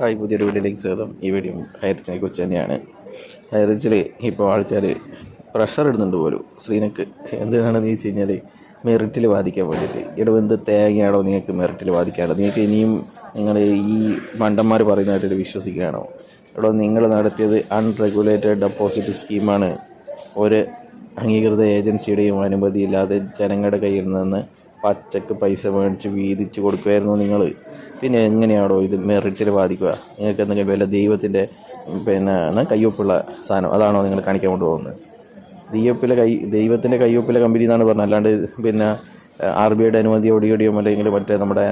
Hi, പുതിയൊരു വീഡിയോയിലേക്ക് സ്വാഗതം. ഈ വീഡിയോ ഹൈ റിച്ചിനെ കുറിച്ച് തന്നെയാണ്. ഹൈ റിച്ചിൽ ഇപ്പോൾ ആൾക്കാർ പ്രഷർ ഇടുന്നുണ്ട് പോലും ശ്രീനക്ക്. എന്തിനാണെന്ന് ചോദിച്ചു കഴിഞ്ഞാൽ മെറിറ്റിൽ വാദിക്കാൻ വേണ്ടിയിട്ട്. ഇവിടെ എന്ത് തേങ്ങയാണോ നിങ്ങൾക്ക് മെറിറ്റിൽ വാദിക്കാനുള്ളത്? നിങ്ങൾക്ക് ഇനിയും നിങ്ങൾ ഈ മണ്ടന്മാർ പറയുന്നതായിട്ട് വിശ്വസിക്കുകയാണോ? ഇവിടെ നിങ്ങൾ നടത്തിയത് അൺറെഗുലേറ്റഡ് ഡെപ്പോസിറ്റ് സ്കീമാണ്. ഒരു അംഗീകൃത ഏജൻസിയുടെയും അനുമതിയില്ലാതെ ജനങ്ങളുടെ കയ്യിൽ നിന്ന് പച്ചക്ക് പൈസ മേടിച്ച് വീതിച്ച് കൊടുക്കുമായിരുന്നു നിങ്ങൾ. പിന്നെ എങ്ങനെയാണോ ഇത് മെറിറ്റിൽ ബാധിക്കുക? നിങ്ങൾക്ക് എന്തെങ്കിലും വല്ല ദൈവത്തിൻ്റെ കയ്യൊപ്പുള്ള സാധനം അതാണോ നിങ്ങൾ കാണിക്കാൻ കൊണ്ടുപോകുന്നത്? ദൈവത്തിൻ്റെ കയ്യൊപ്പിലെ കമ്പനി എന്നാണ് പറഞ്ഞത്. അല്ലാണ്ട് RBIയുടെ അനുമതിയോ DODയോ അല്ലെങ്കിൽ മറ്റേ നമ്മുടെ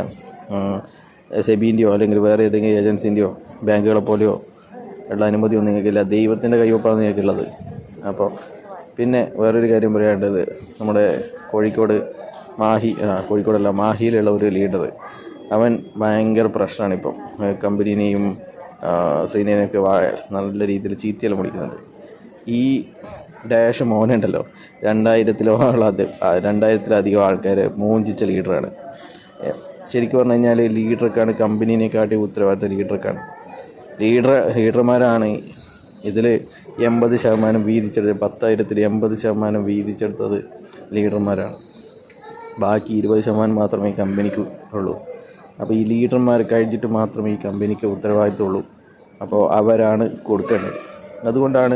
സെബീൻ്റെയോ അല്ലെങ്കിൽ വേറെ ഏതെങ്കിലും ഏജൻസിൻ്റെയോ ബാങ്കുകളെ പോലെയോ ഉള്ള അനുമതിയൊന്നും നിങ്ങൾക്കില്ല. ദൈവത്തിൻ്റെ കയ്യൊപ്പാണ് നിങ്ങൾക്കുള്ളത്. അപ്പോൾ പിന്നെ വേറൊരു കാര്യം പറയേണ്ടത്, നമ്മുടെ മാഹിയിലുള്ള ഒരു ലീഡർ, അവൻ ഭയങ്കര പ്രശ്നമാണ്. ഇപ്പം കമ്പനീനെയും ശ്രീനെയൊക്കെ നല്ല രീതിയിൽ ചീത്തയെല്ലാം വിളിക്കുന്നുണ്ട്. ഈ ഡാഷ് മോനുണ്ടല്ലോ, 2000-ലധികം ആൾക്കാരെ മോഞ്ചിച്ച ലീഡറാണ്. ശരിക്കും പറഞ്ഞു കഴിഞ്ഞാൽ ലീഡർക്കാണ് കമ്പനീനെക്കാട്ടി ഉത്തരവാദിത്തം ലീഡർക്കാണ്. ലീഡർമാരാണ് ഇതിൽ 80% വീതിച്ചെടുത്തത്. 10,000-ൽ 80% വീതിച്ചെടുത്തത് ലീഡർമാരാണ്. ബാക്കി 20% മാത്രമേ കമ്പനിക്ക് ഉള്ളൂ. അപ്പോൾ ഈ ലീഡർമാർ കഴിഞ്ഞിട്ട് മാത്രമേ ഈ കമ്പനിക്ക് ഉത്തരവാദിത്തമുള്ളൂ. അപ്പോൾ അവരാണ് കൊടുക്കേണ്ടത്. അതുകൊണ്ടാണ്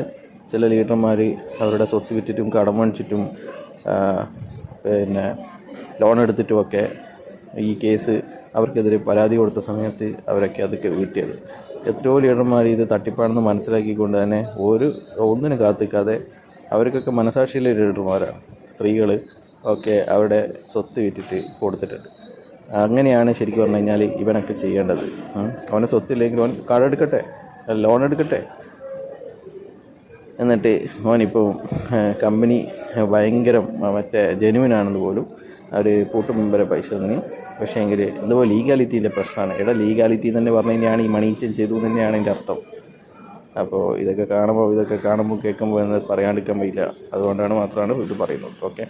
ചില ലീഡർമാർ അവരുടെ സ്വത്ത് വിറ്റിട്ടും കടം വാങ്ങിച്ചിട്ടും ലോൺ എടുത്തിട്ടുമൊക്കെ ഈ കേസ് അവർക്കെതിരെ പരാതി കൊടുത്ത സമയത്ത് അവരൊക്കെ അതൊക്കെ വീട്ടിയത്. എത്രയോ ലീഡർമാർ ഇത് തട്ടിപ്പാണെന്ന് മനസ്സിലാക്കിക്കൊണ്ട് തന്നെ ഒന്നിനും കാത്തിക്കാതെ അവർക്കൊക്കെ മനസാക്ഷിയിലെ ലീഡർമാരാണ്. സ്ത്രീകൾ ഒക്കെ അവരുടെ സ്വത്ത് വിറ്റിട്ട് കൊടുത്തിട്ടുണ്ട്. അങ്ങനെയാണ് ശരിക്കും പറഞ്ഞു കഴിഞ്ഞാൽ ഇവനൊക്കെ ചെയ്യേണ്ടത്. അവന് സ്വത്തില്ലെങ്കിൽ അവൻ കടമെടുക്കട്ടെ, ലോൺ എടുക്കട്ടെ. എന്നിട്ട് അവനിപ്പോൾ കമ്പനി ഭയങ്കര ജെനുവിനാണെന്ന് പോലും അവർ കൂട്ടുമെമ്പരെ പൈസ തന്നി. പക്ഷേ എങ്കിൽ എന്തോ ലീഗാലിറ്റീൻ്റെ പ്രശ്നമാണ്. ലീഗാലിറ്റി തന്നെ പറഞ്ഞു കഴിഞ്ഞാണ് ഈ മണീച്ചൻ ചെയ്തു തന്നെയാണ് ഇതിൻ്റെ അർത്ഥം. അപ്പോൾ ഇതൊക്കെ കാണുമ്പോൾ കേൾക്കുമ്പോൾ എന്ന് പറയാണ്ടിരിക്കാൻ വയ്യില്ല. അതുകൊണ്ടാണ് മാത്രമാണ് ഇത് പറയുന്നത്. ഓക്കെ.